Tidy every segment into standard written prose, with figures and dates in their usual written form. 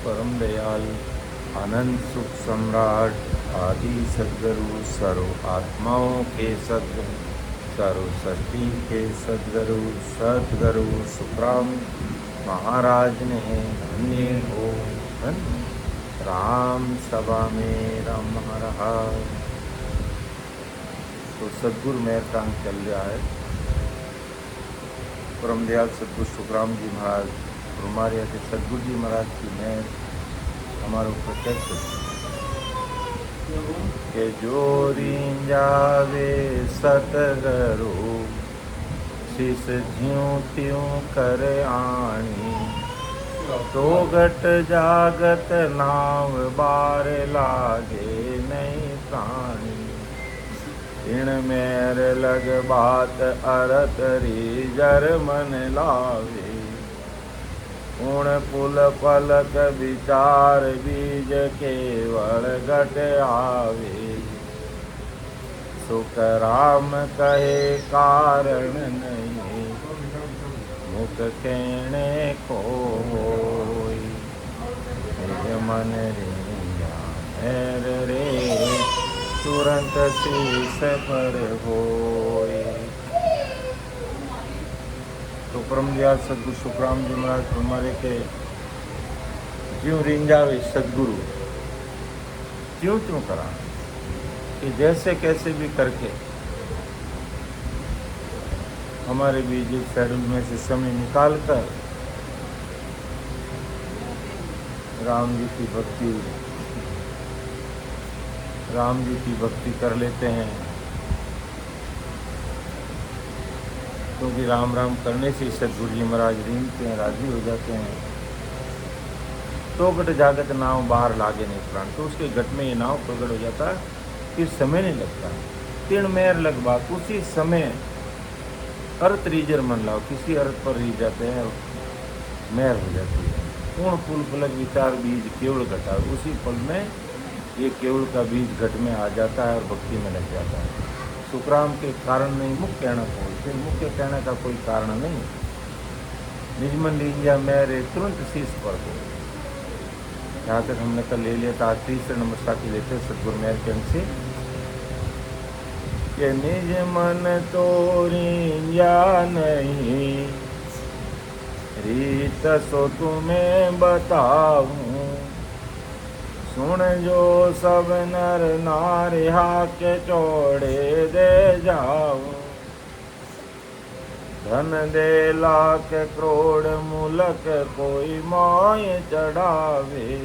परम दयाल अनंत सुख सम्राट आदि सद्गुरु सर्व आत्माओं के सद्गुरु सर्व सृष्टि के सद्गुरु सद्गुरु सुखराम महाराज ने धन्य हो धन्य राम सभा में राम महाराज। तो सद्गुरु मेहर का चल रहा है। परम दयाल सद्गुरु सुखराम जी महाराज और हमारे यहाँ के सद्गुरु जी महाराज की मेहर हमारे ऊपर कैसे के जोरी जावे सतगुरु शीस ज्यों त्यों कर आणी तो घट जागत नाव बार लागे नहीं प्राणी इन मेर लग बात अरत रीजर मन लावे उण पुल पलक विचार बीज केवल घट आवे सुख राम कहे कारण नहीं मुख कहने को होई मन रे तुरंत शीस पर होई। तो परम दयाल सद्गुरु सुखराम जी महाराज हमारे के ज्यों रिंजावे सद्गुरु त्यों त्यों करा कि जैसे कैसे भी करके हमारे बीच शेड्यूल में से समय निकाल कर राम जी की भक्ति कर लेते हैं, क्योंकि राम राम करने से सद्गुरु जी महाराज रींगते हैं, राजी हो जाते हैं। तो घट जागत नाव बाहर लागे नहीं प्राण, तो उसके घट में ये नाव प्रकट हो जाता है, फिर समय नहीं लगता। तीन मेर लग बात उसी समय अर्थ रीजर मन लाओ, किसी अर्थ पर रीज जाते हैं मेहर हो जाती है। पूर्ण पुल पलक विचार बीज केवल घटा, उसी पल में ये केवल का बीज घट में आ जाता है और भक्ति में लग जाता है। सुखराम के कारण नहीं मुख्य कहना कोई, फिर मुख्य कहने का कोई कारण नहीं। निजमन लीजिया मेरे तुरंत शीश पर हो। यहाँ तक हमने कल ले लिया था, तीसरे नंबर साथी लेते सद्गुरु मेहर के अंश से कि निज मन तोरी या नहीं रीत सो तुम्हें बताऊं सुन जो सब नर नारी के चौड़े दे जाऊं धन दे लाख करोड़ मुलक कोई मोय चढ़ावे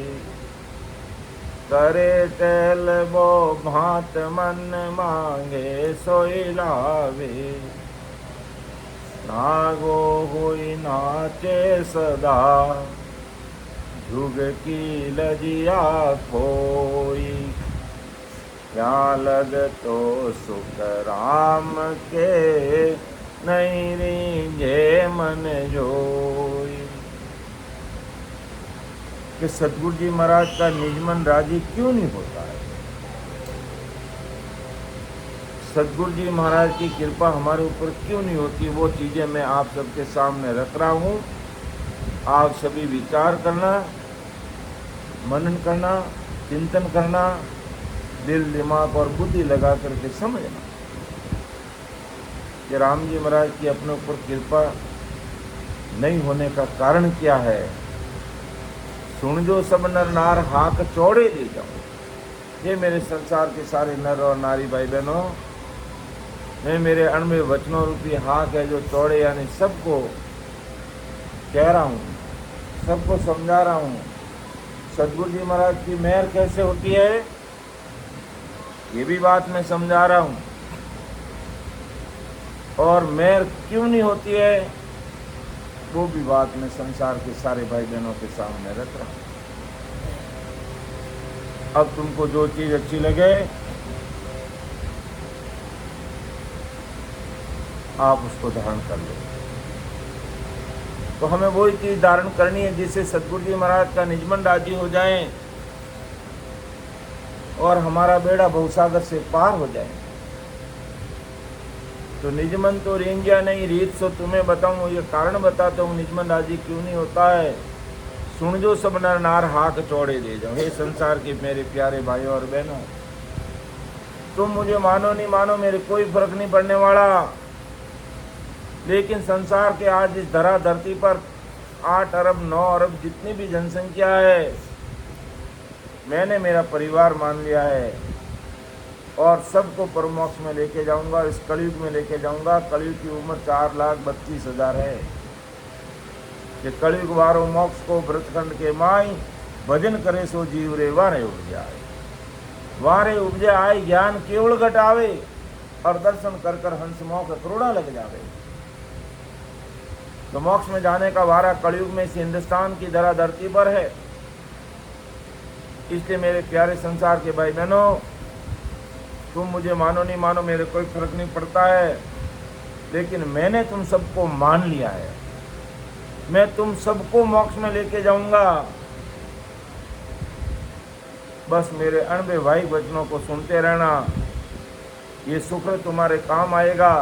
करे टेल बो भात मन मांगे सोई लावे नागो हुई नाचे सदा जुग की लजिया खोई क्या लग तो सुख राम के नहीं रींझे मन जोई। कि सद्गुरु जी महाराज का निजमन राजी क्यों नहीं होता है? सद्गुरु जी महाराज की कृपा हमारे ऊपर क्यों नहीं होती? वो चीज़ें मैं आप सबके सामने रख रहा हूँ। आप सभी विचार करना, मनन करना, चिंतन करना, दिल दिमाग और बुद्धि लगा करके समझना कि राम जी महाराज की अपने ऊपर कृपा नहीं होने का कारण क्या है। सुन जो सब नर नार हाक चौड़े ले जाओ। ये मेरे संसार के सारे नर और नारी भाई बहनों, मैं मेरे अणुमेय वचनों रूपी हाक है जो चौड़े यानी सबको कह रहा हूँ, सबको समझा रहा हूँ। सद्गुरु जी महाराज की मेहर कैसे होती है ये भी बात मैं समझा रहा हूँ, और मेहर क्यों नहीं होती है वो भी बात मैं संसार के सारे भाई बहनों के सामने रख रहा हूँ। अब तुमको जो चीज अच्छी लगे आप उसको धारण कर लो। तो हमें वही चीज धारण करनी है जिससे सद्गुरु जी महाराज का निजमन राजी हो जाए और हमारा बेड़ा भवसागर से पार हो जाए। तो निजमन तो रेंजिया नहीं रीत सो तुम्हें बताऊं, ये कारण बताता हूँ निजमन राजी क्यों नहीं होता है। सुन जो सब नर नार हाथ चौड़े दे जाओ। हे संसार के मेरे प्यारे भाइयों और बहनों, तुम मुझे मानो नहीं मानो, मेरे कोई फर्क नहीं पड़ने वाला, लेकिन संसार के आज इस धरा धरती पर 8 अरब 9 अरब जितनी भी जनसंख्या है, मैंने मेरा परिवार मान लिया है और सबको परमोक्ष में लेके जाऊंगा, इस कलयुग में लेके जाऊंगा। कलयुग की उम्र 4,32,000 है। कि कलयुग वारो मोक्ष को व्रतखंड के माई, भजन करे सो जीव रे वारे उपजे आए। वारे उपजे आए ज्ञान केवल घटावे, और दर्शन कर कर हंस मोक्ष करोड़ा लग जावे। तो मोक्ष में जाने का वारा कलयुग में इस हिंदुस्तान की धरा धरती पर है। इसलिए मेरे प्यारे संसार के भाई बहनों, तुम मुझे मानो नहीं मानो, मेरे कोई फर्क नहीं पड़ता है, लेकिन मैंने तुम सबको मान लिया है। मैं तुम सबको मोक्ष में लेके जाऊंगा। बस मेरे अनबे भाई वचनों को सुनते रहना, ये शुक्र तुम्हारे काम आएगा,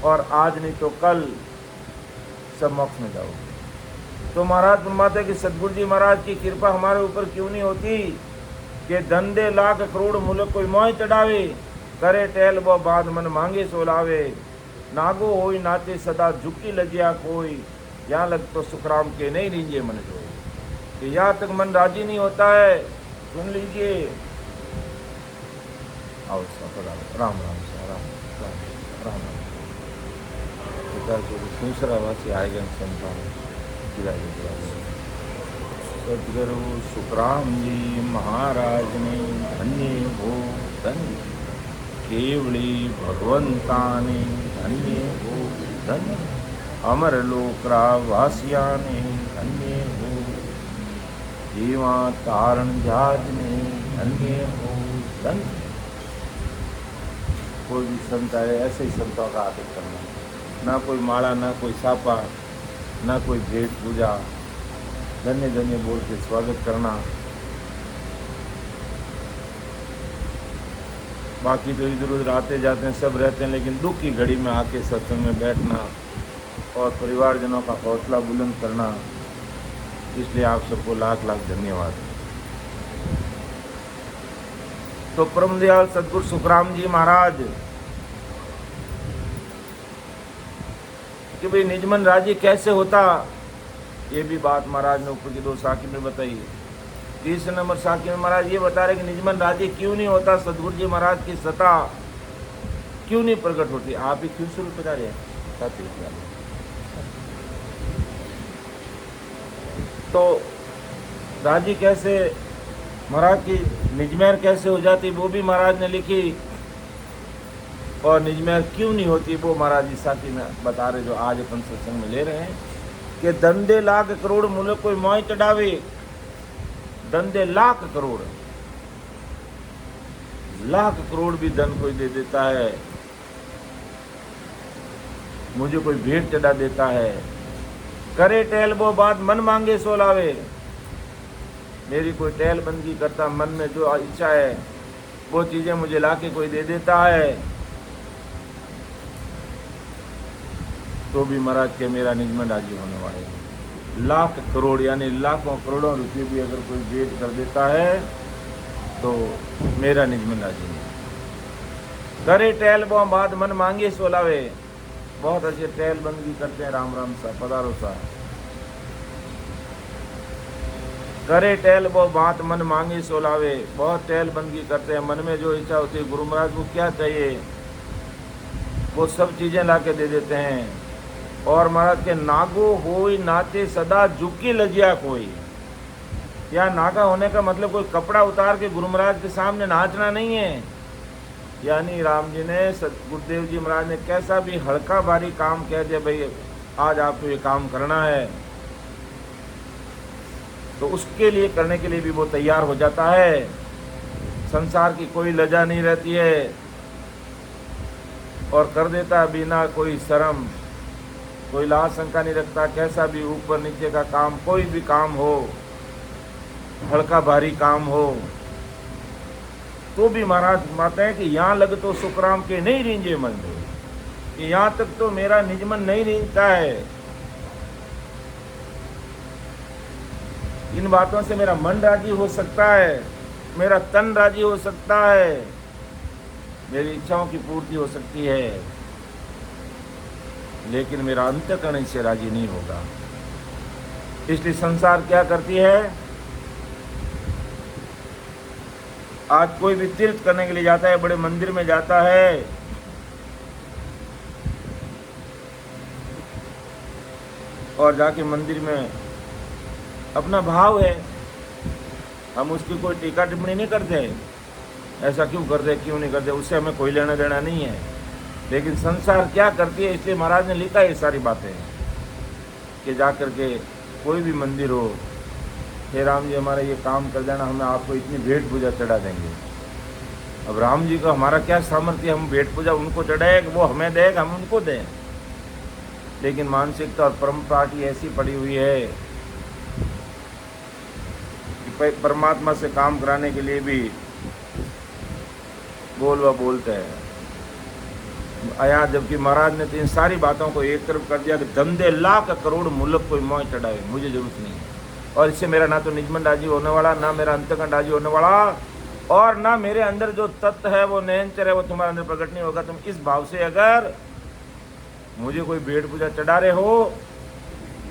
और आज नहीं तो कल सब मोक्ष में जाओगे। तो महाराज फरमाते कि सतगुरु जी महाराज की कृपा हमारे ऊपर क्यों नहीं होती कि धंधे लाख करोड़ मुल्क कोई मोह चढ़ावे, करे टहल वो बाद मन मांगे सो लावे। नागो होई नाचे सदा झुकी लजिया कोई, यहाँ लग तो सुखराम के नहीं लीजिए मन जो। कि यहाँ तक मन राजी नहीं होता है, सुन लीजिए। आओ राम राम राम राम राम। दूसरा वासी आएगा संतान सदगुरु सुखराम जी महाराज ने धन्य हो धन्य, केवली भगवंता ने धन्य हो धन्य, अमर लोकरा वासिया ने धन्य हो, जीवा तारण जहाज ने धन्य हो धन्य। कोई भी संत आए, ऐसे ही संतों का आदर करना, ना कोई माला, ना कोई सापा, ना कोई भेंट पूजा, धन्य धन्य बोल के स्वागत करना। बाकी तो इधर उधर आते जाते हैं, सब रहते हैं, लेकिन दुख की घड़ी में आके सत्संग में बैठना और परिवारजनों का हौसला बुलंद करना, इसलिए आप सबको लाख लाख धन्यवाद। तो परम दयाल सतगुरु सुखराम जी महाराज कि भाई निजमन राज्य कैसे होता, ये भी बात महाराज ने ऊपर की 2 साखी में बताई। 30 नंबर साखी में महाराज ये बता रहे कि निजमन राज्य क्यों नहीं होता, सतगुरु जी महाराज की सत्ता क्यों नहीं प्रकट होती। आप ही क्यों शुरू बता रहे हैं। तो राज्य कैसे महाराज की निजमेर कैसे हो जाती, वो भी महाराज ने लिखी, और निजमेर क्यों नहीं होती वो महाराज जी साथी में बता रहे, जो आज अपन सत्संग में ले रहे हैं। कि धंधे लाख करोड़ मुल्क कोई मोह चढ़ावे, धंधे लाख करोड़, लाख करोड़ भी धन कोई दे देता है, मुझे कोई भेंट चढ़ा देता है। करे टहल वो बात मन मांगे सो लावे, मेरी कोई टहल बंदगी करता, मन में जो इच्छा है वो चीजें मुझे लाके कोई दे देता है, तो भी महाराज के मेरा निजमन राजी होने वाले हैं। लाख करोड़ यानी लाखों करोड़ों रुपये भी अगर कोई भेंट कर देता है तो मेरा निजमन राजी नहीं। करे टहल वो बात मन मांगे सो लावे, बहुत अच्छे टहल बंदगी करते हैं, राम राम सा पधारो सा। करे टहल वो बात मन मांगे सो लावे, बहुत टहल बंदगी करते हैं, मन में जो इच्छा होती है, गुरु महाराज को क्या चाहिए वो सब चीजें लाके दे देते हैं। और महाराज के नागो होई नाचे सदा झुकी लजिया कोई, या नागा होने का मतलब कोई कपड़ा उतार के गुरु महाराज के सामने नाचना नहीं है। यानी राम जी ने, गुरुदेव जी महाराज ने कैसा भी हल्का भारी काम कह दिया, भाई आज आपको ये काम करना है, तो उसके लिए करने के लिए भी वो तैयार हो जाता है। संसार की कोई लज्जा नहीं रहती है और कर देता है बिना कोई शर्म, कोई लाज शंका नहीं रखता। कैसा भी ऊपर नीचे का काम, कोई भी काम हो, हल्का भारी काम हो, तो भी महाराज माता है कि यहाँ लग तो सुखराम के नहीं रींजे मन में, कि यहाँ तक तो मेरा निजमन नहीं रींजता है। इन बातों से मेरा मन राजी हो सकता है, मेरा तन राजी हो सकता है, मेरी इच्छाओं की पूर्ति हो सकती है, लेकिन मेरा अंतःकरण इससे राजी नहीं होगा। इसलिए संसार क्या करती है, आज कोई भी तीर्थ करने के लिए जाता है, बड़े मंदिर में जाता है, और जाके मंदिर में अपना भाव है, हम उसकी कोई टीका टिप्पणी नहीं करते, ऐसा क्यों करते क्यों नहीं करते, उससे हमें कोई लेना देना नहीं है। लेकिन संसार क्या करती है, इसलिए महाराज ने लिखा ये सारी बातें कि जा कर के कोई भी मंदिर हो, हे राम जी हमारा ये काम कर देना, हमें आपको इतनी भेंट पूजा चढ़ा देंगे। अब राम जी को हमारा क्या सामर्थ्य, हम भेंट पूजा उनको चढ़ाए, वो हमें देगा हम उनको दें। लेकिन मानसिकता और परंपरा की ऐसी पड़ी हुई है कि परमात्मा से काम कराने के लिए भी बोलते हैं आया, जबकि महाराज ने तो इन सारी बातों को एक तरफ कर दिया कि धंधे लाख करोड़ मुल्क कोई मोह चढ़ावे, मुझे जरूरत नहीं है। और इससे मेरा ना तो निजमन राजी होने वाला, ना मेरा अंतःकरण राजी होने वाला, और ना मेरे अंदर जो तत्व है वो नयनचर है वो तुम्हारे अंदर प्रकट नहीं होगा। तुम इस भाव से अगर मुझे कोई भेंट पूजा चढ़ा रहे हो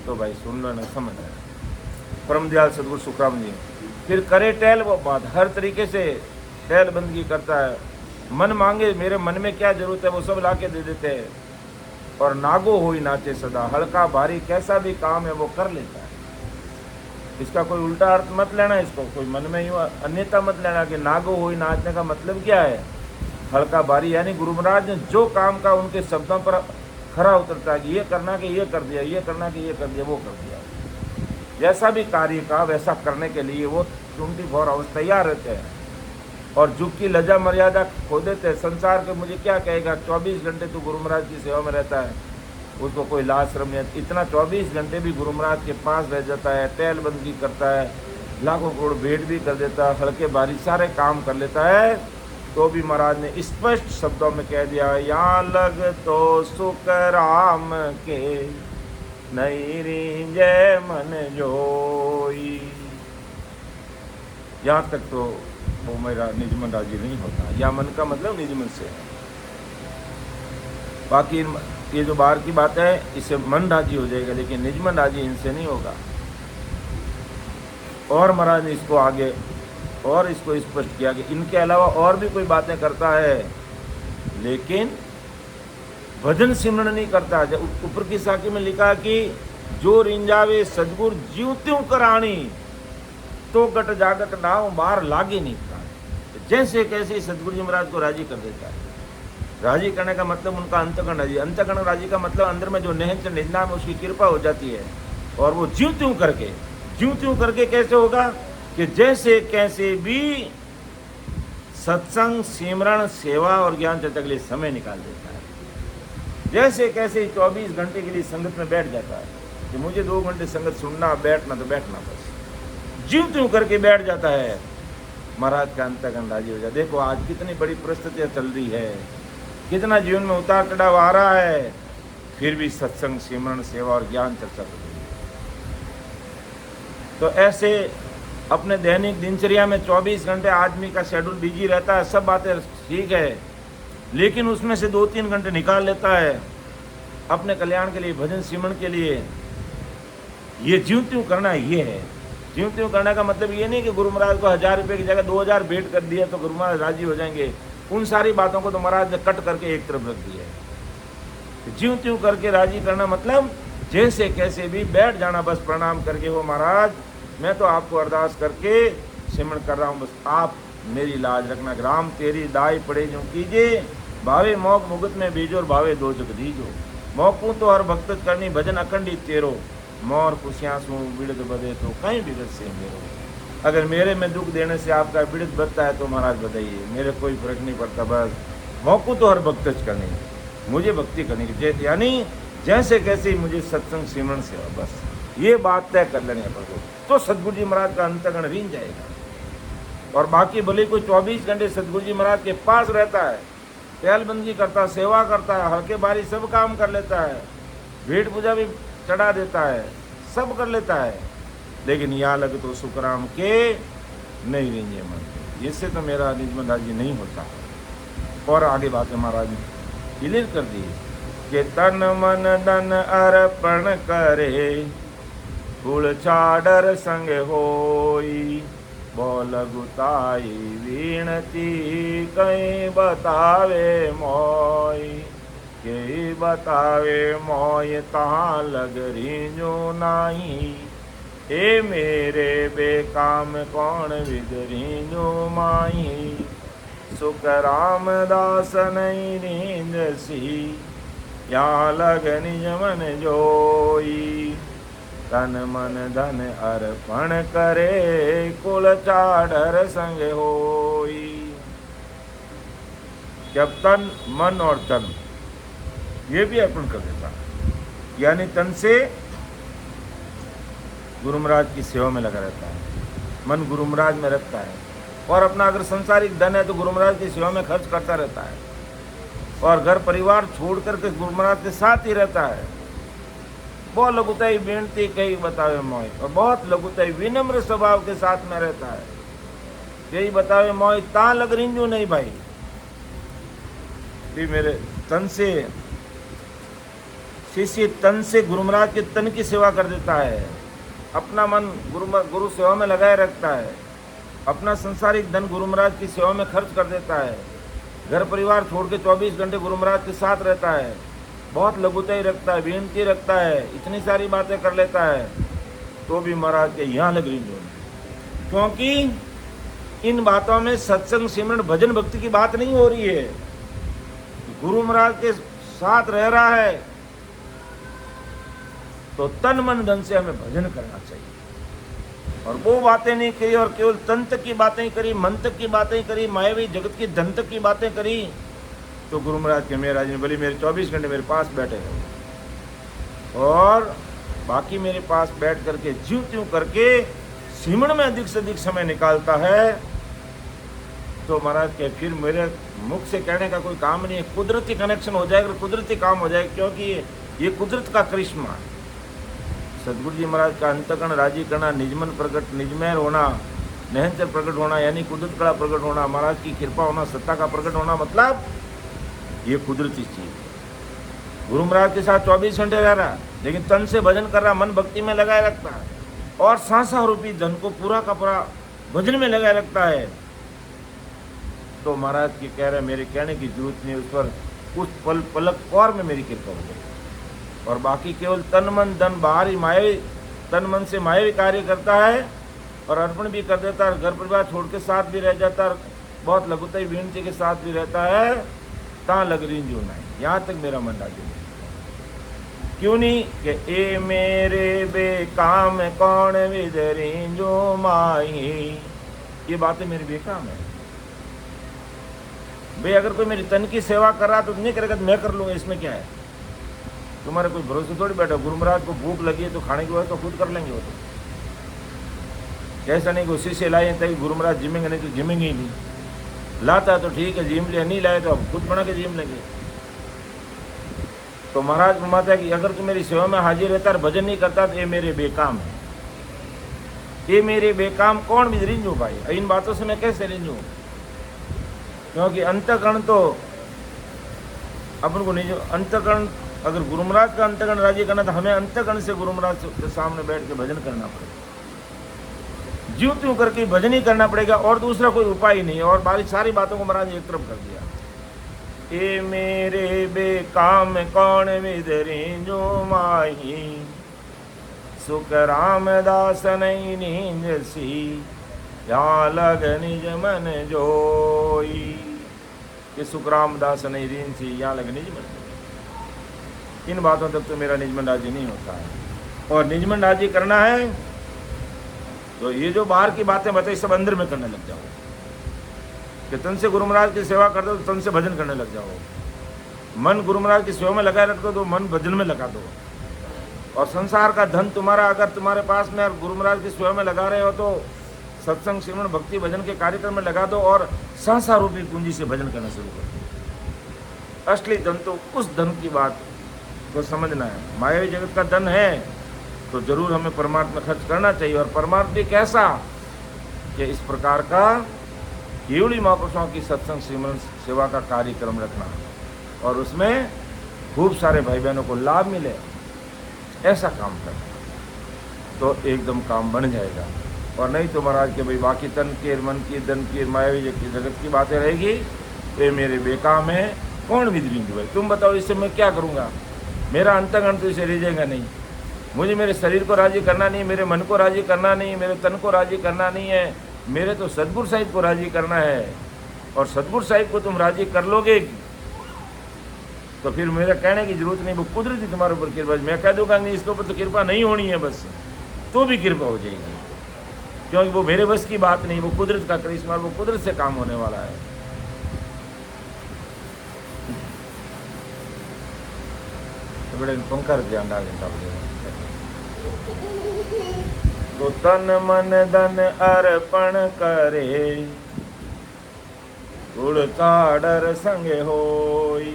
तो भाई सुन लो ना, समझ रहे। परम दयाल सदगुरु सुखराम जी फिर करे टहल वो बात, हर तरीके से टहल बंदगी करता है। मन मांगे मेरे मन में क्या जरूरत है वो सब ला के दे देते हैं, और नागो होई नाचे सदा, हल्का भारी कैसा भी काम है वो कर लेता है। इसका कोई उल्टा अर्थ मत लेना, इसको कोई मन में यूँ अन्यथा मत लेना कि नागो होई नाचने का मतलब क्या है, हल्का भारी, यानी गुरु महाराज ने जो काम का उनके शब्दों पर खरा उतरता है कि ये करना कि ये कर दिया, ये करना कि ये कर दिया, वो कर दिया। जैसा भी कार्य का वैसा करने के लिए वो 24 आवर्स तैयार रहते हैं, और जुग की लज्जा मर्यादा खो देते हैं। संसार के मुझे क्या कहेगा, 24 घंटे तो गुरु महाराज की सेवा में रहता है, उसको कोई लाज शर्म नहीं। इतना 24 घंटे भी गुरु महाराज के पास रह जाता है, टहल बंदगी करता है, लाखों करोड़ भेंट भी कर देता है, हल्के भारी सारे काम कर लेता है, तो भी महाराज ने स्पष्ट शब्दों में कह दिया, यहाँ लग तो सुख राम के नहीं रींजे मन जोई। यहाँ तक तो वो मेरा निजमन राजी नहीं होता। या मन का मतलब निजमन से है। बाकी ये जो बाहर की बात है इससे मन राजी हो जाएगा, लेकिन निजमन राजी इनसे नहीं होगा। और महाराज ने इसको आगे और इसको स्पष्ट किया कि इनके अलावा और भी कोई बातें करता है, लेकिन भजन सिमरण नहीं करता। जब ऊपर की साखी में लिखा कि जो रिंजावे सदगुरु ज्यों त्यों करानी, तो गट जागत नाव बाहर लागे नहीं प्राण। जैसे कैसे सदगुरु जी महाराज को राजी कर देता है। राजी करने का मतलब उनका अंतःकरण राजी, अंतःकरण राजी का मतलब अंदर में जो निहित निंदा में उसकी कृपा हो जाती है, और वो ज्यों त्यों करके कैसे होगा कि जैसे कैसे भी सत्संग सिमरण सेवा और ज्ञान चर्चा के लिए समय निकाल देता है। जैसे कैसे 24 घंटे के लिए संगत में बैठ जाता है कि मुझे 2 घंटे संगत सुनना, बैठना तो बैठना, बस ज्यों त्यों करके बैठ जाता है। महाराज का अंतःकरण राजी हो जाता। देखो आज कितनी बड़ी परिस्थितियाँ चल रही है, कितना जीवन में उतार चढ़ाव आ रहा है, फिर भी सत्संग सिमरण सेवा और ज्ञान चर्चा कर रही है। तो ऐसे अपने दैनिक दिनचर्या में 24 घंटे आदमी का शेड्यूल बिजी रहता है, सब बातें ठीक है, लेकिन उसमें से 2-3 घंटे निकाल लेता है अपने कल्याण के लिए, भजन सिमरण के लिए। ये ज्यों त्यों करना ये है। ज्यों त्यों करने का मतलब ये नहीं कि गुरु महाराज को 1000 रुपये की जगह 2000 भेंट कर दिया तो गुरु महाराज राजी हो जाएंगे। उन सारी बातों को तो महाराज ने कट करके एक तरफ रख दिया है। ज्यों त्यों करके राजी करना मतलब जैसे कैसे भी बैठ जाना, बस प्रणाम करके, हो महाराज मैं तो आपको अरदास करके सिमरण कर रहा हूँ, बस आप मेरी लाज रखना। राम तेरी दाई पड़े जो कीजिए, भावे मौक मुगत में बीजो और भावे दो जग दीजो। मौकू तो हर भक्त करनी भजन अखंडी तेरो, मोर खुशियाँ सू बिड़द बदे तो कहीं बिगड़ से मेरो। अगर मेरे में दुख देने से आपका बिड़द बदता है तो महाराज बताइए, मेरे कोई फर्क नहीं पड़ता। बस मौकू तो हर भक्त करनी, मुझे भक्ति करनी की, यानी जैसे कैसे मुझे सत्संग सिमरण सेवा, बस ये बात तय कर लेने पर तो सदगुरु जी महाराज का अंतःकरण रीन जाएगा। और बाकी भले कोई 24 घंटे सदगुरु जी महाराज के पास रहता है, टहलबंदी करता है, सेवा करता है, हल्के भारी सब काम कर लेता है, भेंट पूजा भी चढ़ा देता है, सब कर लेता है, लेकिन यहाँ लगे तो सुखराम के नहीं रेंगे मन, इससे तो मेरा निज मन राजी नहीं होता। और आगे बातें महाराज ने क्लियर कर दी कि तन मन धन अर्पण करे, कुल चाडर संग होई, बोल गुताई वीणती कहीं बतावे मोय, कहीं बतावे मोय तहाँ लग रींजो नाही, ए मेरे बेकाम कौन विद रींजो माही, सुख रामदास नहीं नींदसी, या लग निज मन जोई, तन मन धन अर्पण करे, कुल चाडर संग होई। जब तन मन और धन ये भी अर्पण कर देता, यानी तन से गुरु महाराज की सेवा में लगा रहता है, मन गुरु महाराज में रखता है, और अपना अगर संसारिक धन है तो गुरु महाराज की सेवा में खर्च करता रहता है, और घर परिवार छोड़ करके गुरु महाराज के साथ ही रहता है। बहुत लघुताई बेनती कही बतावे मोय, और बहुत लघुताई विनम्र स्वभाव के साथ में रहता है, यही बतावे मोय ता लग रिंजू नहीं भाई, भी मेरे तन से शिष्य तन से गुरु महाराज के तन की सेवा कर देता है, अपना मन गुरु सेवा में लगाए रखता है, अपना संसारिक धन गुरु महाराज की सेवा में खर्च कर देता है, घर परिवार छोड़ के 24 घंटे गुरु महाराज के साथ रहता है, बहुत लघुताई रखता है, विनती रखता है, इतनी सारी बातें कर लेता है, तो भी महाराज के यहाँ लग रही जो, क्योंकि इन बातों में सत्संग सिमरन भजन भक्ति की बात नहीं हो रही है, गुरु महाराज के साथ रह रहा है तो तन मन धन से हमें भजन करना चाहिए। और वो बातें नहीं करी और केवल तन तक की बातें करी, मन तक की बातें करी, मायावी जगत की धन तक की बातें करी, तो गुरु महाराज के महाराज ने बोली मेरे 24 घंटे मेरे पास बैठे रहो, और बाकी मेरे पास बैठ करके ज्यों त्यों करके सिमरन में अधिक से अधिक समय निकालता है, तो महाराज के फिर मेरे मुख से कहने का कोई काम नहीं है, कुदरती कनेक्शन हो जाएगा, कुदरती काम हो जाएगा, क्योंकि ये कुदरत का करिश्मा है। सदगुरु जी महाराज का अंतकरण राजी करना, निजमन प्रकट निजमेर होना, निरंतर प्रकट होना, यानी कुदरत का प्रकट होना, महाराज की कृपा होना, सत्ता का प्रकट होना, मतलब ये कुदरती चीज। गुरु महाराज के साथ 24 घंटे रह रहा, लेकिन तन से भजन कर रहा, मन भक्ति में लगाए रखता है, और सांसा रूपी धन को पूरा का पूरा भजन में लगाए रखता है, तो महाराज की कह रहे मेरे कहने की जरूरत नहीं, उस पर कुछ पलक और में मेरी कृपा हो गई। और बाकी केवल तन मन धन बाहरी मायावी तन मन से मायावी कार्य करता है, और अर्पण भी कर देता है, घर परिवार छोड़ के साथ भी रह जाता है, बहुत लघुताई विनती के साथ भी रहता है, ता लग रही जो नहीं, यहाँ तक मेरा मन राजी नहीं। क्यों नहीं कि ए मेरे बेकाम कौन विदरी जो माही, ये बातें मेरी बेकाम है भाई। अगर कोई मेरी तन की सेवा कर रहा तो नहीं करेगा तो मैं कर लूँगा, इसमें क्या है? तुम्हारे कोई भरोसे थोड़ी बैठा। गुरु महाराज को भूख लगी है तो खाने की वजह तो खुद कर लेंगे वो तो, ऐसा नहीं कि उसी से लाए तभी गुरु महाराज जिमेंगे, नहीं तो जिमेंगे ही नहीं। लाता है तो ठीक है जिम लिया, नहीं लाए तो अब खुद बना के जिम लेंगे। तो महाराज फरमाता है कि अगर तू मेरी सेवा में हाजिर रहता और भजन नहीं करता तो ये मेरे बेकाम है। ये मेरे बेकाम कौन भी रिंजू भाई, इन बातों से मैं कैसे रिंजू? क्योंकि अंतकरण तो अपन को नहीं, अंतकरण अगर गुरु महाराज का अंतकरण राजी करना तो हमें अंतकरण से गुरु महाराज के सामने बैठ के भजन करना पड़ेगा, ज्यों त्यों करके भजन ही करना पड़ेगा, और दूसरा कोई उपाय ही नहीं है। और बाकी सारी बातों को महाराज एक तरफ कर दिया। ए मेरे बेकाम कौन विदरी जो माही, सुख रामदास नहीं नींद सी, या लग निज मन जोई। कि सुख रामदास नहीं रीन सी, या लग निज मन। इन बातों तक तो मेरा निजमन राजी नहीं होता है, और निजमन राजी करना है तो ये जो बाहर की बातें बताई सब अंदर में करने लग जाओ। कि तन से गुरु महाराज की सेवा कर दो तो तन से भजन करने लग जाओ, मन गुरु महाराज की सेवा में लगाए रख दो तो मन भजन में लगा दो। और संसार का धन तुम्हारा अगर तुम्हारे पास में गुरु महाराज की सेवा में लगा रहे हो तो सत्संग सिमरन भक्ति भजन के कार्यक्रम में लगा दो, और संसार रूपी पूंजी से भजन करना शुरू कर दो। असली धन तो उस धन की बात को समझना है। मायावी जगत का धन है, तो जरूर हमें परमार्थ में खर्च करना चाहिए। और परमार्थ भी कैसा कि इस प्रकार का केवली महापुरुषों की सत्संग सिमरन सेवा का कार्यक्रम रखना और उसमें खूब सारे भाई बहनों को लाभ मिले, ऐसा काम करना, तो एकदम काम बन जाएगा। और नहीं तो महाराज के भाई बाकी तन की, मन की, धन की, मायावी जगत की बातें रहेगी, वे मेरे बेकाम है, कौन विद्रिंग भाई। तुम बताओ इससे मैं क्या करूँगा? मेरा अंतगण तो इसे रिझेगा नहीं। मुझे मेरे शरीर को राजी करना नहीं, मेरे मन को राजी करना नहीं, मेरे तन को राजी करना नहीं है, मेरे तो सदगुरु साहिब को राजी करना है। और सदगुरु साहिब को तुम राजी कर लोगे तो फिर मेरा कहने की जरूरत नहीं, वो कुदरती तुम्हारे ऊपर कृपा। मैं कह दूंगा नहीं इसके ऊपर तो कृपा नहीं होनी है बस, तो भी कृपा हो जाएगी, क्योंकि वो मेरे बस की बात नहीं, वो कुदरत का करिश्मा, वो कुदरत से काम होने वाला है। तो बड़े पंखा ध्यान डाल तो तन मन धन अर्पण करे, गुड़ काडर संगे होई,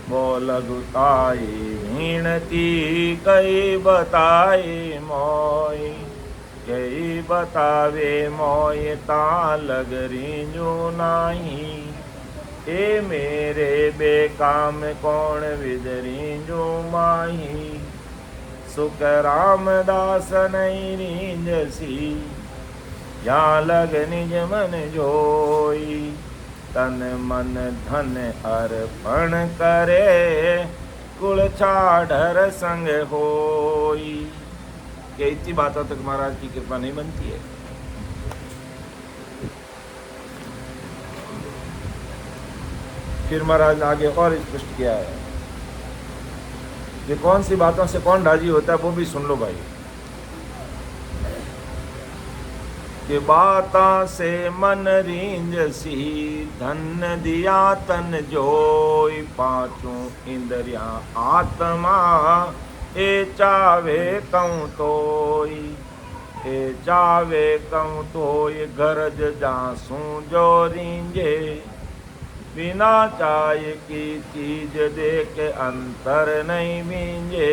बोलगुताई हीणती कई बताई मोई, कई बतावे मोय ता लगरी जो नाही, ए मेरे बेकाम कौन विदरी जो माही, सुख रामदास नहीं रींजसी, या लग निज मन जोई, तन मन धन अर्पण करे, कुल छाढ़र संग होई। क्या इतनी बातों तक महाराज की कृपा नहीं बनती है? फिर महाराज ने आगे और स्पष्ट किया है कि कौन सी बातों से कौन राजी होता है, वो भी सुन लो भाई। कि बाता से मन रींजसी, धन दिया तन जोई, पांचों इंद्रिया आत्मा ए चावे कहूँ तोई, ए चावे कहूँ तोई, गरज जासू जो रींजे, बिना चाय की चीज देख अंतर नहीं बींजे,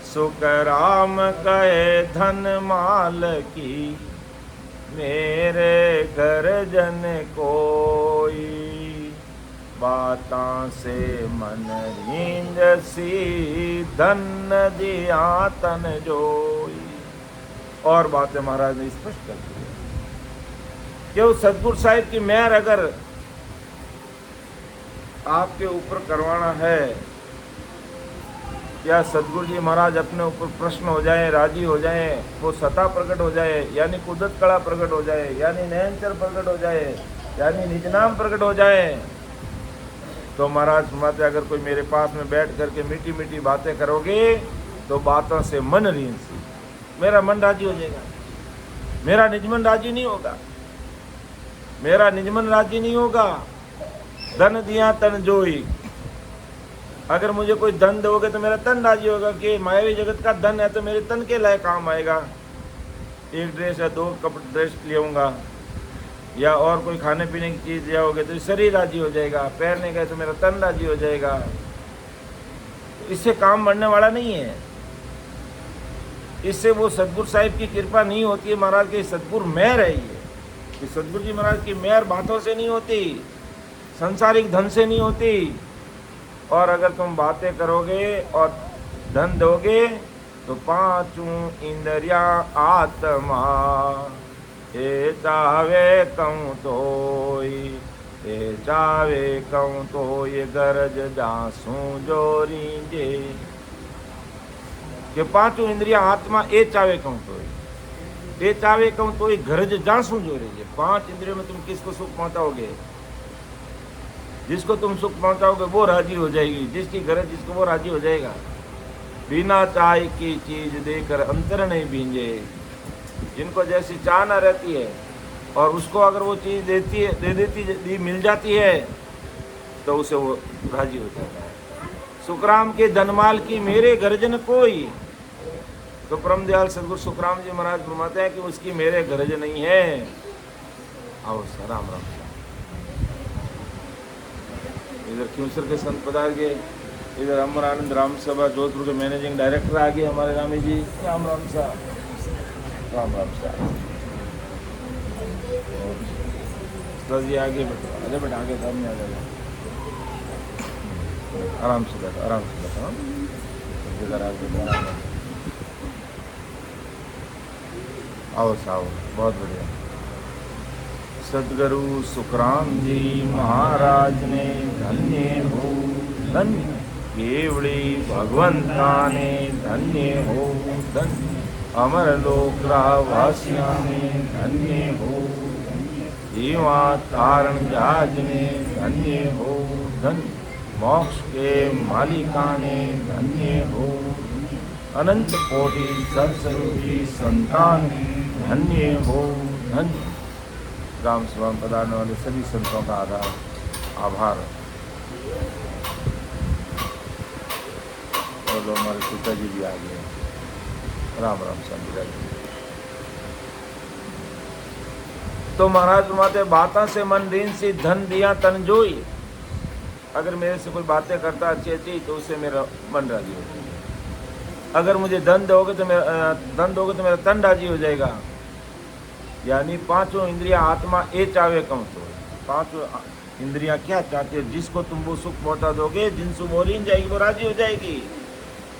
सुख राम कहे धन माल की, मेरे घर जन कोई, बातां से मन रींजसी, धन दिया तन जोई। और बातें महाराज ने स्पष्ट कर दी है कि उस सतगुरु साहिब की मेहर अगर आपके ऊपर करवाना है, या सतगुरु जी महाराज अपने ऊपर प्रश्न हो जाए, राजी हो जाए, वो सता प्रकट हो जाए, यानी कुदरत कला प्रकट हो जाए, यानी नयनचर प्रकट हो जाए, यानी निज नाम प्रकट हो जाए, तो महाराज फरमाते अगर कोई मेरे पास में बैठ करके मीठी मीठी बातें करोगे तो बातों से मन रींसी, मेरा मन राजी हो जाएगा, मेरा निजमन राजी नहीं होगा, मेरा निजमन राजी नहीं होगा। धन दिया तन जोई, अगर मुझे कोई धन दोगे तो मेरा तन राजी होगा कि मायावी जगत का धन है तो मेरे तन के लायक काम आएगा। एक ड्रेस या दो कपड़े ड्रेस लियाऊंगा या और कोई खाने पीने की चीज़ लियाओगे तो शरीर राजी हो जाएगा, पहनने गए तो मेरा तन राजी हो जाएगा। इससे काम बढ़ने वाला नहीं है, इससे वो सतगुरु साहिब की कृपा नहीं होती है। महाराज के सतगुरु मेहर है ये सतगुरु जी महाराज की मेहर बातों से नहीं होती, संसारिक धन से नहीं होती। और अगर तुम बातें करोगे और धन दोगे तो पांचों इंद्रिया आत्मा ए चावे कहूँ तोई, ए चावे कहूँ तो ये गरज जासू जो रींजे, कि पांचों इंद्रिया आत्मा ए चावे कहूँ तो, ए चावे कहूँ तो ये गरज जासू जो रींजे। पांच इंद्रियों में तुम किसको सुख पहुँचाओगे? जिसको तुम सुख पहुंचाओगे वो राजी हो जाएगी, जिसकी गरज जिसको वो राजी हो जाएगा। बिना चाय की चीज देकर अंतर नहीं भींजे, जिनको जैसी चाह ना रहती है और उसको अगर वो चीज देती है मिल जाती है तो उसे वो राजी हो जाता है। सुखराम के धनमाल की मेरे गर्जन कोई, तो परम दयाल सदगुरु सुखराम जी महाराज फरमाते हैं कि उसकी मेरे गरज नहीं है। आओ राम राम। इधर क्योंसर के संत पधार गए, इधर अमर आनंद राम सभा जोधपुर के मैनेजिंग डायरेक्टर आ गए हमारे रामी जी। राम राम साहब, राम राम साहब। जी आगे बैठो, अरे बेटा आगे सामने आ जाएगा, आराम से बैठो, आराम से बैठो। इधर आगे आओ साहब, बहुत बढ़िया। सदगुरु सुखराम जी महाराज ने धन्य हो धन्य, केवड़ी भगवंता ने धन्य हो धन्य, अमर लोक वासिया ने धन्य हो, जीवा तारण जहाज ने धन्य हो धन्य, मोक्ष के मालिका ने धन्य हो, अनंत कोटि सत्संगी संतान धन्य हो धन्य। राम सभा में पधारने वाले सभी संतों का आभार। और हमारे पिताजी भी आ गए। राम राम संत। तो महाराज फरमाते बातों से मन रीन सी, धन दिया तन जोई। अगर मेरे से कोई बातें करता अच्छी अच्छी तो उससे मेरा मन राजी हो जाएगा। अगर मुझे धन दोगे तो मेरा तन राजी हो जाएगा। यानी पांचों इंद्रियां आत्मा ए चावे कम तो, पांचों इंद्रियां क्या चाहती है, जिसको तुम वो सुख पहुंचा दोगे, जिनसु वो रीन जाएगी वो राजी हो जाएगी।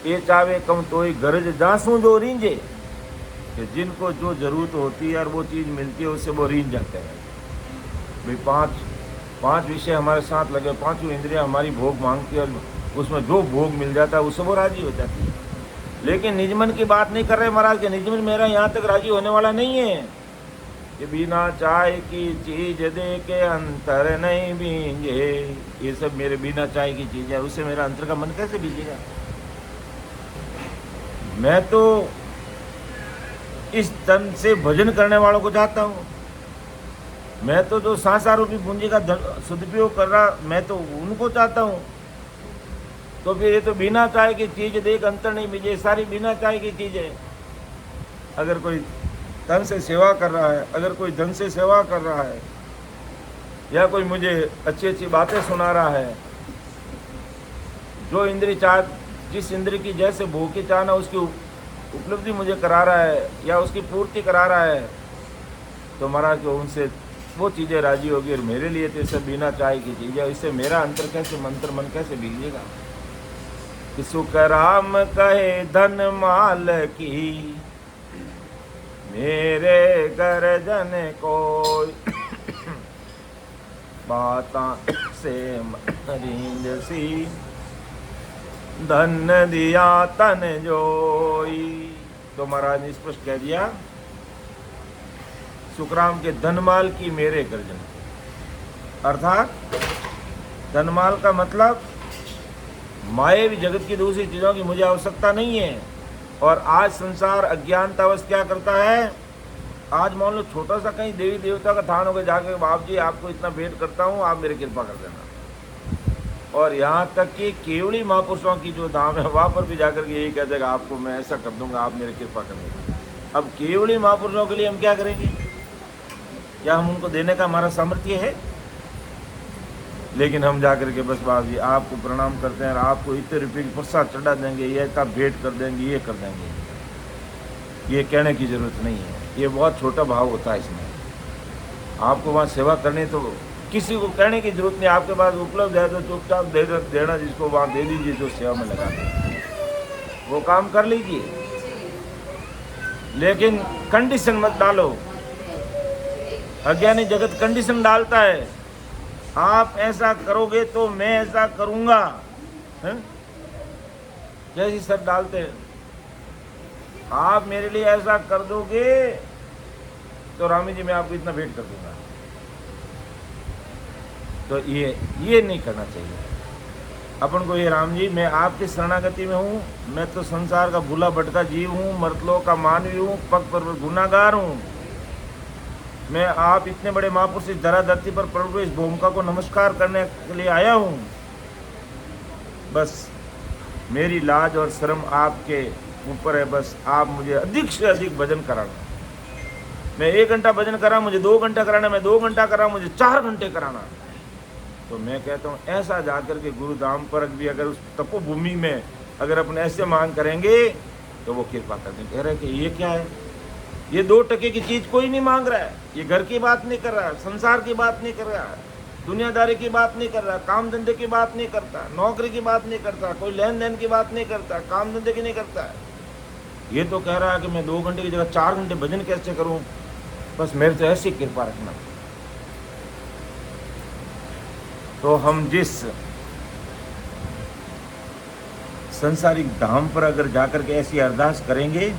ए चावे कम तो ही गरज जासू जो रींजे, कि जिनको जो जरूरत होती है और वो चीज़ मिलती है उससे वो रीन जाते हैं। भाई पांच विषय हमारे साथ लगे, पांचों इंद्रियां हमारी भोग मांगती है और उसमें जो भोग मिल जाता है उससे वो राजी हो जाती है। लेकिन निजमन की बात नहीं कर रहे महाराज के, निजमन मेरा यहाँ तक राजी होने वाला नहीं है कि बिना चाय की चीज दे के अंतर नहीं बींजे। ये सब मेरे बिना चाय की चीज है, उससे मेरा अंतर का मन कैसे बीजेगा। मैं तो इस तन से भजन करने वालों को चाहता हूँ। मैं तो जो सांसार रूपी पूंजी का सदुपयोग कर रहा, मैं तो उनको चाहता हूँ। तो फिर ये तो बिना चाय की चीज देख अंतर नहीं बीजे, सारी बिना चाय की चीज है। अगर कोई तन से सेवा कर रहा है, अगर कोई धन से सेवा कर रहा है, या कोई मुझे अच्छी अच्छी बातें सुना रहा है, जो इंद्रिय चाह, जिस इंद्रिय की जैसे भोग की चाहना उसकी उपलब्धि मुझे करा रहा है या उसकी पूर्ति करा रहा है, तो महाराज को उनसे वो चीज़ें राजी होगी। और मेरे लिए तो इससे बिना चाय की चीज़ है, इससे मेरा अंतर कैसे मंत्र मन कैसे भीगेगा। कि सुख राम कहे धन माल की, मेरे गर्जन को बाता से मरींद सी, धन दिया तन जोई। तो महाराज ने स्पष्ट कह दिया, सुखराम के धनमाल की मेरे गर्जन। अर्थात धनमाल का मतलब मायावी जगत की दूसरी चीज़ों की मुझे आवश्यकता नहीं है। और आज संसार अज्ञानतावश क्या करता है, आज मान लो छोटा सा कहीं देवी देवता का थान होकर जाके बाप जी आपको इतना भेंट करता हूँ, आप मेरी कृपा कर देना। और यहाँ तक कि केवली महापुरुषों की जो धाम है वहाँ पर भी जाकर के यही कह देगा आपको मैं ऐसा कर दूंगा, आप मेरी कृपा कर देना। अब केवली महापुरुषों के लिए हम क्या करेंगे, क्या हम उनको देने का हमारा सामर्थ्य है। लेकिन हम जाकर के बस बाबा जी आपको प्रणाम करते हैं और आपको इतने रुपये की प्रसाद चढ़ा देंगे, ये का भेंट कर देंगे, ये कर देंगे। ये कहने की ज़रूरत नहीं है, ये बहुत छोटा भाव होता है इसमें। आपको वहाँ सेवा करनी तो किसी को कहने की जरूरत नहीं, आपके पास उपलब्ध है तो चुपचाप दे देना, जिसको वहाँ दे दीजिए जो सेवा में लगा दे, वो काम कर लीजिए। लेकिन कंडीशन मत डालो। अज्ञानी जगत कंडीशन डालता है, आप ऐसा करोगे तो मैं ऐसा करूँगा, जैसी सब डालते हैं। आप मेरे लिए ऐसा कर दोगे तो रामी जी मैं आपको इतना भेंट कर दूंगा। तो ये नहीं करना चाहिए अपन को। ये राम जी मैं आपकी शरणागति में हूँ, मैं तो संसार का भूला भटका जीव हूँ, मर्तलों का मानवी हूँ, पग पर गुनाहगार हूँ। मैं आप इतने बड़े महापुरुष इस धरा धरती पर प्रभु इस भूमिका को नमस्कार करने के लिए आया हूँ। बस मेरी लाज और शर्म आपके ऊपर है, बस आप मुझे अधिक से अधिक भजन कराना। मैं 1 घंटा भजन करा, मुझे 2 घंटा कराना, मैं 2 घंटा करा, मुझे 4 घंटे कराना। तो मैं कहता हूँ ऐसा जाकर के गुरुधाम पर भी अगर उस तपोभूमि में अगर अपन ऐसे मांग करेंगे तो वो कृपा कर देंगे। कह रहे कि ये क्या है, ये 2 टके की चीज कोई नहीं मांग रहा है, ये घर की बात नहीं कर रहा, संसार की बात नहीं कर रहा, दुनियादारी की बात नहीं कर रहा, काम धंधे की बात नहीं करता, नौकरी की बात नहीं करता, कोई लेन देन की बात नहीं करता, काम धंधे की नहीं करता। ये तो कह रहा है कि मैं 2 घंटे की जगह 4 घंटे भजन कैसे करूं, बस मेरे से ऐसी कृपा रखना। तो हम जिस संसारिक धाम पर अगर जाकर के ऐसी अरदास करेंगे,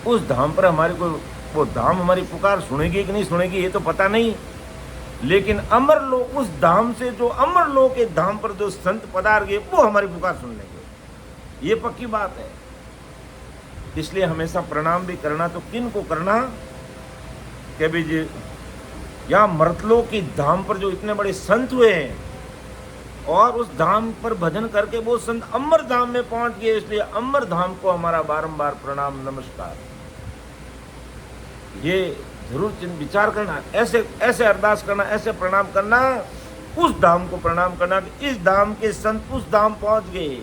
उस धाम पर हमारे को वो धाम हमारी पुकार सुनेगी कि नहीं सुनेगी ये तो पता नहीं, लेकिन अमर लोक, उस धाम से जो अमर लोक के धाम पर जो संत पधार गए वो हमारी पुकार सुन लेंगे, ये पक्की बात है। इसलिए हमेशा प्रणाम भी करना तो किन को करना कि भी जी यहाँ मर्तलोक की धाम पर जो इतने बड़े संत हुए हैं और उस धाम पर भजन करके वो संत अमर धाम में पहुंच गए, इसलिए अमर धाम को हमारा बारंबार प्रणाम नमस्कार। ये जरूर विचार करना, ऐसे ऐसे अरदास करना, ऐसे प्रणाम करना, उस धाम को प्रणाम करना कि इस धाम के संत उस धाम पहुंच गए,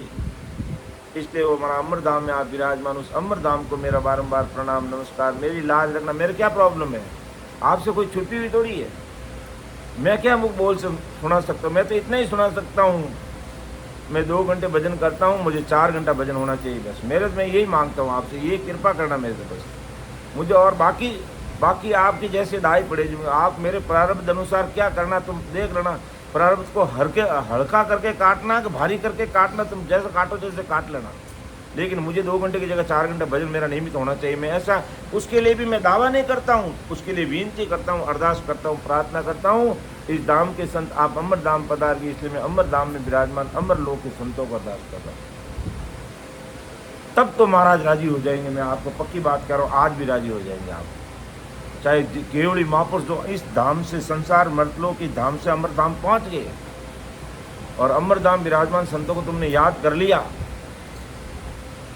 इसलिए वो हमारा अमर धाम में आप विराजमान, उस अमर धाम को मेरा बारंबार प्रणाम नमस्कार। मेरी लाज रखना, मेरे क्या प्रॉब्लम है, आपसे कोई छुपी हुई थोड़ी है, मैं क्या मुख बोल से सुना सकता हूँ, मैं तो इतना ही सुना सकता हूँ, मैं 2 घंटे भजन करता हूँ, मुझे 4 घंटा भजन होना चाहिए बस, मेरे मैं यही मांगता हूँ आपसे, ये कृपा करना मेरे से बस मुझे, और बाकी आपकी जैसे दाई पड़े, आप मेरे प्रारब्ध अनुसार क्या करना तुम देख लेना, प्रारब्ध को हल्का करके काटना कि भारी करके काटना, तुम जैसे काटो जैसे काट लेना, लेकिन मुझे 2 घंटे की जगह 4 घंटे भजन मेरा नियमित होना चाहिए। मैं ऐसा उसके लिए भी मैं दावा नहीं करता हूँ, उसके लिए विनती करता हूँ, अरदास करता हूँ, प्रार्थना करता हूँ, इस धाम के संत आप अमर धाम पधार गए, इसलिए मैं अमर धाम में विराजमान अमर लोक के संतों को अरदास कर रहा हूँ। तब तो महाराज राजी हो जाएंगे, मैं आपको पक्की बात कर रहा हूँ, आज भी राजी हो जाएंगे आप, चाहे केवली महापुरुष जो इस धाम से संसार मर्तलोक की धाम से अमर धाम पहुंच गए और अमर धाम विराजमान संतों को तुमने याद कर लिया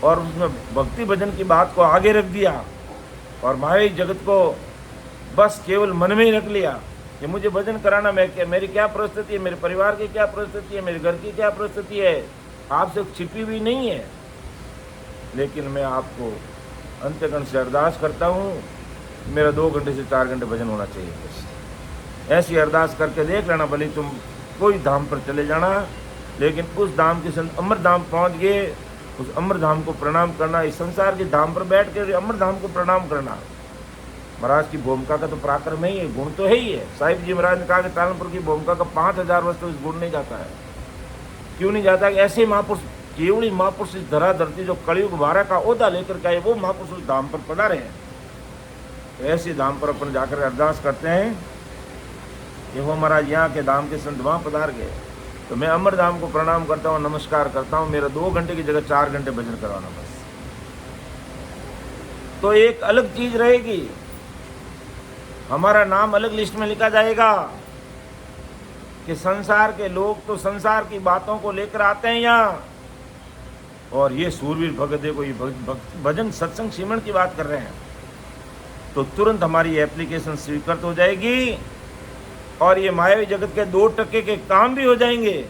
और उसमें भक्ति भजन की बात को आगे रख दिया और मायावी जगत को बस केवल मन में ही रख लिया कि मुझे भजन कराना, मेरी क्या परिस्थिति है, मेरे परिवार की क्या परिस्थिति है, मेरे घर की क्या परिस्थिति है, आपसे छिपी हुई नहीं है, लेकिन मैं आपको अंतःकरण से अरदास करता हूँ, मेरा 2 घंटे से 4 घंटे भजन होना चाहिए बस। ऐसी अरदास करके देख लेना, भले तुम कोई धाम पर चले जाना, लेकिन उस धाम के संत अमर धाम पहुँच गए, उस अमर धाम को प्रणाम करना, इस संसार के धाम पर बैठ कर अमर धाम को प्रणाम करना। महाराज की भूमिका का तो पराक्रम ही है, गुण तो है ही है। साहिब जी महाराज ने कहा कि तालमपुर की भूमिका का 5000 वर्ष तो इस गुण नहीं जाता है। क्यों नहीं जाता? कि ऐसे महापुरुष, केवली महापुरुष इस धरा धरती जो कलयुग 12 का ओहदा लेकर के आए, वो महापुरुष उस धाम पर पधारे हैं। ऐसे धाम पर अपन जाकर अरदास करते हैं कि वो महाराज यहाँ के धाम के संत वहाँ पधार गए, तो मैं अमर धाम को प्रणाम करता हूँ, नमस्कार करता हूँ, मेरा 2 घंटे की जगह 4 घंटे भजन करवाना बस। तो एक अलग चीज रहेगी, हमारा नाम अलग लिस्ट में लिखा जाएगा कि संसार के लोग तो संसार की बातों को लेकर आते हैं यहाँ, और ये सूरवीर भगत देखो ये भजन सत्संग सिमरन की बात कर रहे हैं, तो तुरंत हमारी एप्लीकेशन स्वीकृत हो जाएगी और ये मायावी जगत के 2% के काम भी हो जाएंगे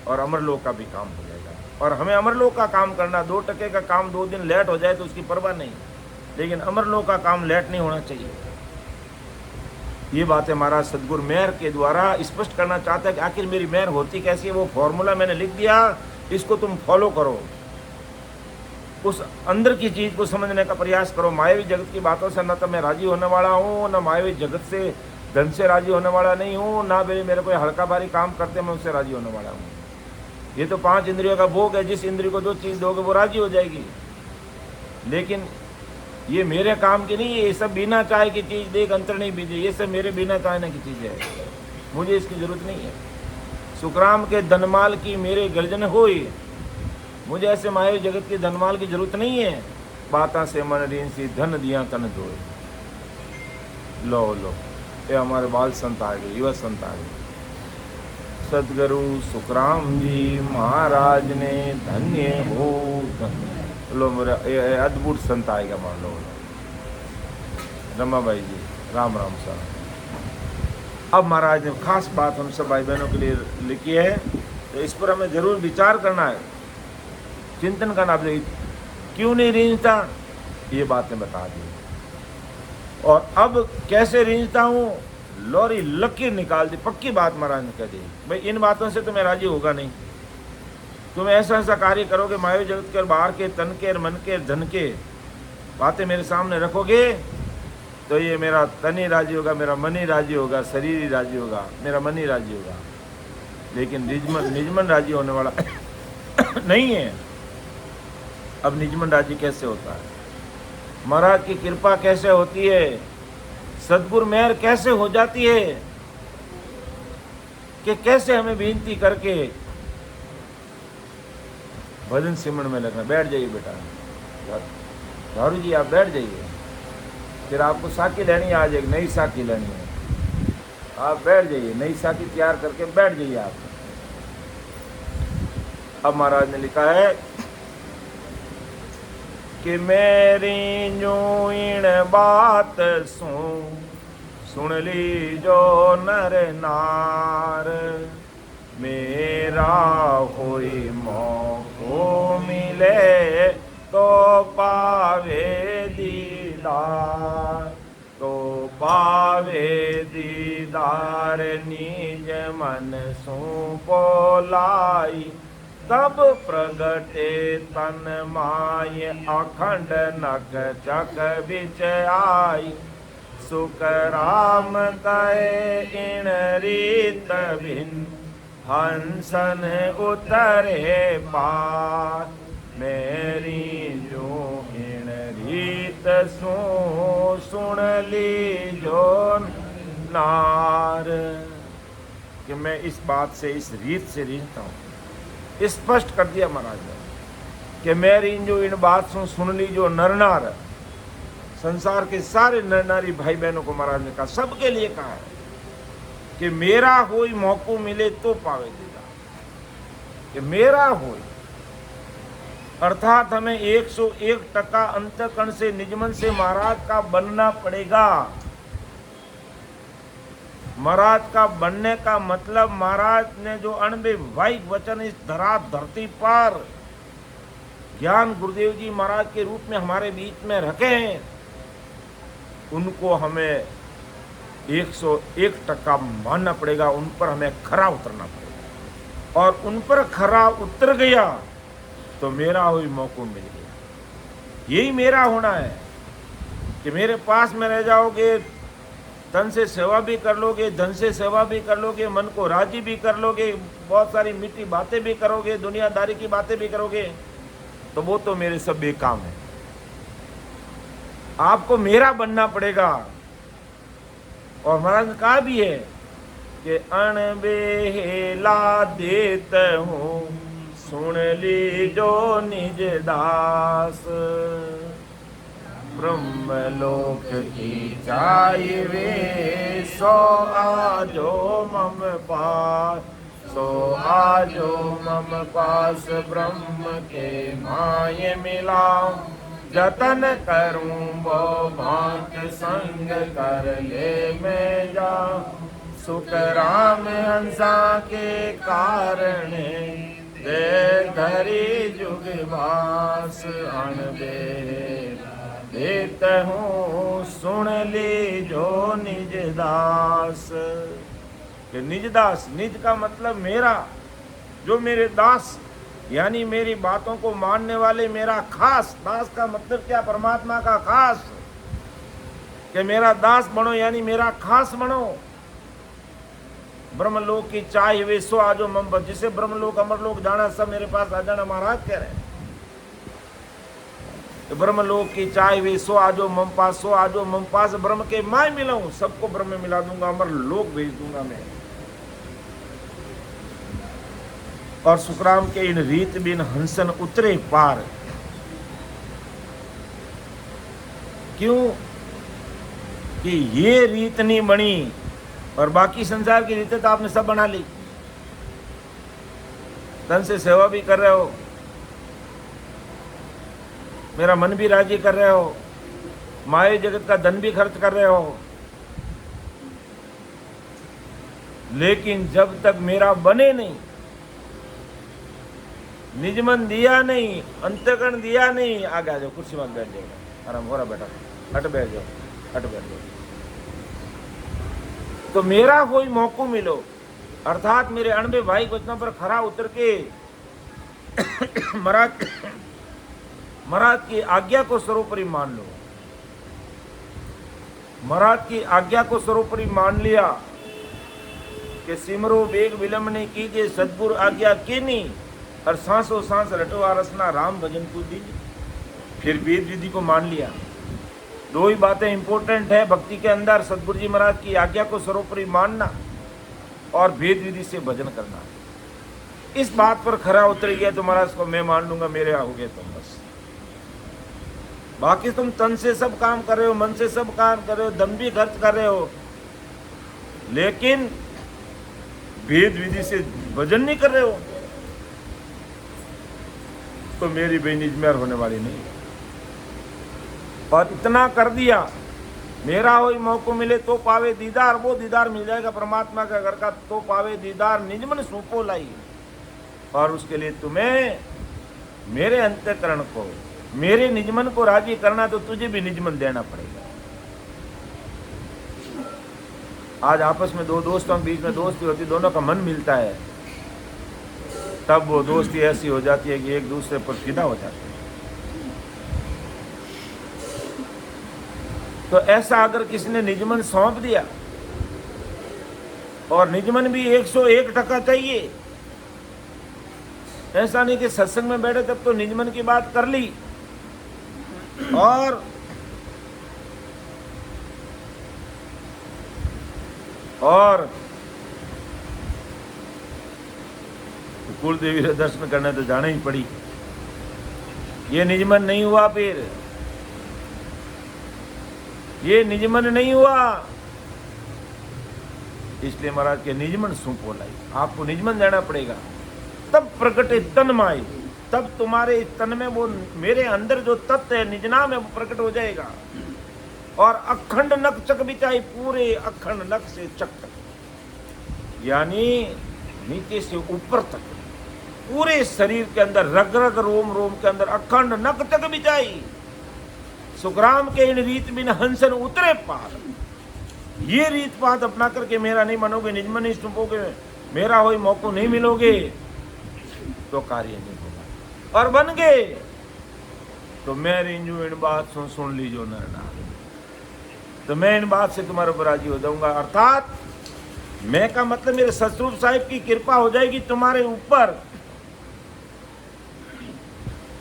और अमरलोक का भी काम हो जाएगा। और हमें अमरलोक का काम करना, 2% का काम 2 दिन लेट हो जाए तो उसकी परवाह नहीं, लेकिन अमरलोक का काम लेट नहीं होना चाहिए। ये बातें महाराज सदगुरु मेहर के द्वारा स्पष्ट करना चाहता है कि आखिर मेरी मेहर होती कैसी है। वो फॉर्मूला मैंने लिख दिया, इसको तुम फॉलो करो, उस अंदर की चीज को समझने का प्रयास करो। मायावी जगत की बातों से न तो मैं राजी होने वाला हूँ, न मायावी जगत से धन से राजी होने वाला नहीं हूँ, ना मेरे कोई हल्का भारी काम करते मैं उससे राजी होने वाला हूँ। ये तो 5 इंद्रियों का भोग है, जिस इंद्रिय को जो चीज़ दोगे वो राजी हो जाएगी, लेकिन ये मेरे काम की नहीं है। ये सब बिना चाय की चीज़ देख अंतर नहीं बीजे, ये सब मेरे बिना चाहने की चीज़ है, मुझे इसकी जरूरत नहीं है। सुखराम के धनमाल की मेरे गर्जन होई, मुझे ऐसे मायावी जगत की धनमाल की जरूरत नहीं है। बाता से मन रीन सी धन दिया तन धोए। लो ये हमारे बाल संत आ गए, युवा संत आ गए। सदगुरु सुखराम जी महाराज ने धन्य हो धन्य। लो मेरा अद्भुत संत आएगा, मान लो रमाबाई जी, राम राम साहब। अब महाराज ने खास बात हम सब भाई बहनों के लिए लिखी है, तो इस पर हमें जरूर विचार करना है, चिंतन करना। क्यों नहीं रीझता, ये बातें बता दी। और अब कैसे रीझता हूँ, लोरी लकीर निकाल दी, पक्की बात महाराज ने कह दी। भाई इन बातों से तो मैं राजी होगा नहीं। तुम ऐसा ऐसा कार्य करोगे, मायो जगत के बाहर के, तन के, मन के, धन के बातें मेरे सामने रखोगे, तो ये मेरा तन ही राजी होगा, मेरा मन ही राजी होगा, शरीर ही राजी होगा, मेरा मन ही राजी होगा, लेकिन निजमन राजी होने वाला नहीं है। अब निजमन राजी कैसे होता है, महाराज की कृपा कैसे होती है, सद्गुरु मेहर कैसे हो जाती है, कि कैसे हमें विनती करके भजन सिमरन में लगना। बैठ जाइए बेटा, झारू जी आप बैठ जाइए, फिर आपको साकी लेनी है, आज एक नई साकी लेनी है, आप बैठ जाइए, नई साकी तैयार करके बैठ जाइए आप। अब महाराज ने लिखा है कि मेरी जो इन बात सुन ली जो नर नार, मेरा होई मौको मिले तो पावे दीदार, तो पावे दीदार निज मन सो बोलाई, तब प्रगटे तन माय अखंड नक चक बिच आई, सुख राम कहे इन रीत भिन्न हंसन उतरे पार, मेरी जो इन रीत सुन ली जो नार। कि मैं इस बात से, इस रीत से रीझता हूँ, स्पष्ट कर दिया महाराज ने कि मेरी जो इन बात सुन ली जो नर नार, संसार के सारे नर नारी भाई बहनों को महाराज ने कहा, सबके लिए कहा है कि मेरा होई मौको मिले तो पावे दीदा, कि मेरा होई, अर्थात हमें 101% अंतःकरण से निजमन से महाराज का बनना पड़ेगा। महाराज का बनने का मतलब, महाराज ने जो अनवैवाहिक वचन इस धरती पर ज्ञान गुरुदेव जी महाराज के रूप में हमारे बीच में रखे हैं, उनको हमें 101% मानना पड़ेगा, उन पर हमें खरा उतरना पड़ेगा। और उन पर खरा उतर गया तो मेरा हुई मौको मिल गया। यही मेरा होना है कि मेरे पास में रह जाओगे, तन से सेवा भी कर लोगे, धन से सेवा भी कर लोगे, मन को राजी भी कर लोगे, बहुत सारी मीठी बातें भी करोगे, दुनियादारी की बातें भी करोगे, तो वो तो मेरे सब बेकाम है। आपको मेरा बनना पड़ेगा। और महाराज ने कहा भी है कि अणबेला देत हूँ सुन ली जो निज दास, ब्रह्मलोक की चाहिए सो आजो मम पास, सो आजो मम पास, ब्रह्म के माये मिलाऊं, जतन करूं वो भांत संग कर ले मैं जाऊं, सुख राम हंसा के कारण दे धरी जुग भास, अणबे देत हूँ सुन ली जो निज दास। कि निज दास, निज का मतलब मेरा, जो मेरे दास यानी मेरी बातों को मानने वाले, मेरा खास। दास का मतलब क्या, परमात्मा का खास। कि मेरा दास बनो यानी मेरा खास बनो। ब्रह्मलोक की चाह वे सो आजो मम पास, जिसे ब्रह्मलोक अमरलोक जाना सब मेरे पास आ जाना, महाराज कह रहे हैं। तो ब्रह्मलोक की चाह वे सो आजो मम पास, सो आजो मम पास, ब्रह्म के माय मिलाऊं, सबको ब्रह्म में मिला दूंगा, अमरलोक भेज दूंगा मैं। और सुखराम के इन रीत बिन हंसन उतरे पार। क्यों कि ये रीत नहीं बनी, और बाकी संसार की रीतें तो आपने सब बना ली। धन से सेवा भी कर रहे हो, मेरा मन भी राजी कर रहे हो, माया जगत का धन भी खर्च कर रहे हो, लेकिन जब तक मेरा बने नहीं, निजमन दिया नहीं, अंतःकरण दिया नहीं, आगे आ जाओ, कुर्सी में बैठ जाओ, आराम हो रहा बेटा, हट बैठ जाओ, हट बैठ जाओ। तो मेरा कोई मौका मिलो, अर्थात मेरे अणबे भाई वचनों पर खरा उतर के महाराज की आज्ञा को सर्वोपरि मान लो। महाराज की आज्ञा को सर्वोपरि मान लिया कि सिमरो वेग विलंब नहीं कीजिए, सदगुरु आज्ञा कीनी, और सांसों सांस रटवा रसना राम भजन को दीजिए। फिर वेद विधि को मान लिया। दो ही बातें इंपॉर्टेंट है भक्ति के अंदर, सदगुरु जी महाराज की आज्ञा को सर्वोपरि मानना और वेद विधि से भजन करना। इस बात पर खरा उतर गया तो महाराज को मैं मान लूंगा, मेरे हो गए तुम बस। बाकी तुम तन से सब काम कर रहे हो, मन से सब काम कर रहे हो, दम भी खर्च कर रहे हो, लेकिन वेद विधि से भजन नहीं कर रहे हो, तो मेरी बेनिजमेर होने वाली नहीं। और इतना कर दिया, मेरा हो मौको मिले तो पावे दीदार, वो दीदार मिल जाएगा परमात्मा का घर का, तो पावे दीदार निजमन सूपो लाई। और उसके लिए तुम्हें मेरे अंतःकरण को, मेरे निजमन को राजी करना, तो तुझे भी निजमन देना पड़ेगा। आज आपस में दो दोस्तों के बीच में दोस्ती होती, दोनों का मन मिलता है, तब वो दोस्ती ऐसी हो जाती है कि एक दूसरे पर फिदा हो जाते हैं। तो ऐसा अगर किसी ने निजमन सौंप दिया, और निजमन भी 101% चाहिए, ऐसा नहीं कि सत्संग में बैठे तब तो निजमन की बात कर ली और कुल देवी के दर्शन करने तो जाना ही पड़ी। ये निजमन नहीं हुआ, फिर ये निजमन नहीं हुआ। इसलिए महाराज के निजमन सूपो लाई, आपको निजमन देना पड़ेगा, तब प्रकटे तन माई, तब तुम्हारे तन में वो मेरे अंदर जो तत्व है निजनाम है वो प्रकट हो जाएगा। और अखंड नख चक बिचाई, पूरे अखंड नख से चक तक, यानी नीचे से ऊपर तक, पूरे शरीर के अंदर, रग रग रोम रोम के अंदर अखंड नख चक बिचाई। सुखराम के इन रीत बिन हंसन उतरे पार। ये रीत बात अपना करके मेरा नहीं मनोगे, निजमन नहीं सुनोगे, मेरा होई मौको नहीं मिलोगे, तो कार्य नहीं होगा। और बन गए तो मैं रिंजू इन बात सुन लीजो नर नार, तो मैं इन बात से तुम्हारे ऊपर राजी हो जाऊंगा। अर्थात मैं का मतलब मेरे सतरूप साहिब की कृपा हो जाएगी तुम्हारे ऊपर,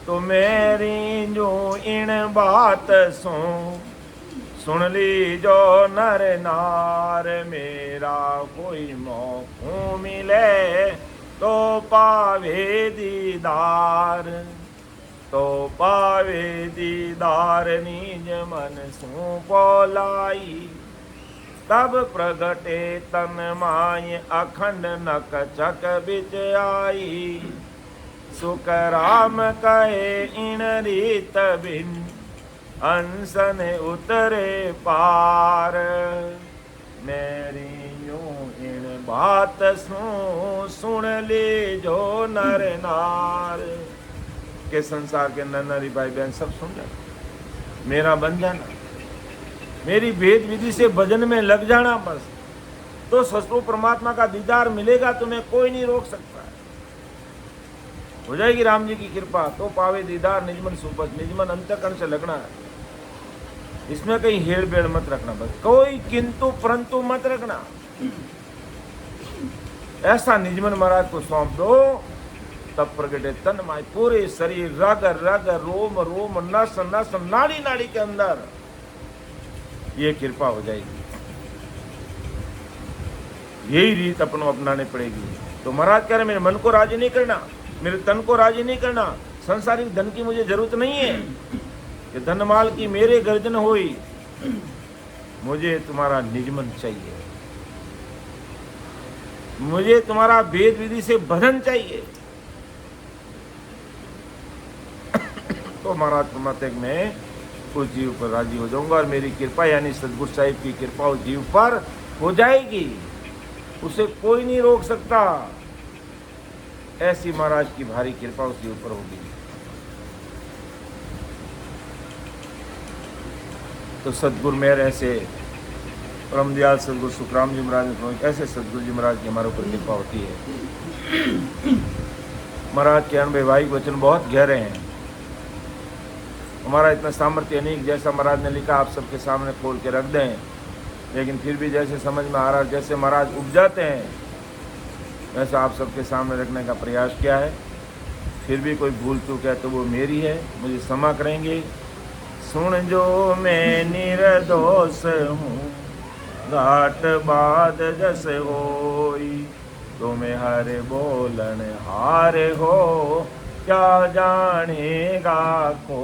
तो मेरी जो इन बात सुन ली जो नर नार, मेरा कोई मौको मिले तो पावे दीदार, तो पावे दीदार निज मन सूपो लाई। तब प्रगटे तन माय अखंड नक चक बिच आई, सुख राम कहे इन रीत बिन अनसन उतरे पार। मेरी यूं इन बात सुन ले जो नर नार, के संसार के नर नारी भाई बहन सब सुन जाए, मेरा बन जाना, मेरी भेद विधि से भजन में लग जाना बस, तो सचो परमात्मा का दीदार मिलेगा, तुम्हें कोई नहीं रोक सकता। हो जाएगी राम जी की कृपा, तो पावे दीदार निजमन सुपच, निजमन अंतःकरण से लगना है, इसमें कहीं हेड़ बेड़ मत रखना, बस कोई किंतु परंतु मत रखना। ऐसा निजमन महाराज को सौंप दो, तब प्रगटे तन माय, पूरे शरीर, रग रग रोम रोम, नस नस, नाड़ी नाड़ी के अंदर ये कृपा हो जाएगी। यही रीत अपनों अपनाने पड़ेगी। तो महाराज कह रहे मेरे मन को राजी नहीं करना, मेरे तन को राजी नहीं करना, संसारिक धन की मुझे जरूरत नहीं है कि धन माल की मेरे गर्जन होई, मुझे तुम्हारा निजमन चाहिए, मुझे तुम्हारा भेद विधि से भजन चाहिए। तो महाराज परमात्मा में उस जीव पर राजी हो जाऊंगा, और मेरी कृपा यानी सदगुरु साहिब की कृपा उस जीव पर हो जाएगी। उसे कोई नहीं रोक सकता। ऐसी महाराज की भारी कृपा उसके ऊपर होगी। तो सतगुरु मेहर ऐसे परम दयाल सतगुरु सुखराम जी महाराज, ऐसे सतगुरु जी महाराज की हमारे ऊपर कृपा होती है। महाराज के अनुभव वैवाहिक वचन बहुत गहरे हैं। हमारा इतना सामर्थ्य नहीं जैसा महाराज ने लिखा आप सबके सामने खोल के रख दें, लेकिन फिर भी जैसे समझ में आ रहा है, जैसे महाराज उपजाते हैं वैसा आप सबके सामने रखने का प्रयास किया है। फिर भी कोई भूल चूक है तो वो मेरी है, मुझे क्षमा करेंगे। सुन जो मैं निर्दोष हूँ, घाट बाद जस होई, तुम्हें हर बोलन हार हो, क्या जानेगा को।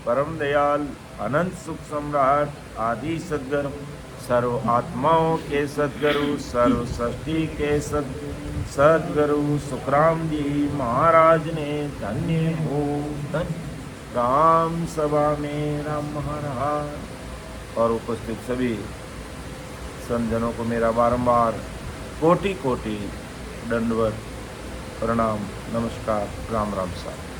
परम दयाल अनंत सुख सम्राट आदि सद्गुरु, सर्व आत्माओं के सद्गुरु, सर्व सृष्टि के सद्गुरु सुखराम जी महाराज ने धन्य हो धन्य। राम सभा में राम महाराज और उपस्थित सभी संतजनों को मेरा बारंबार कोटि कोटि दंडवत प्रणाम, नमस्कार, राम राम साहब।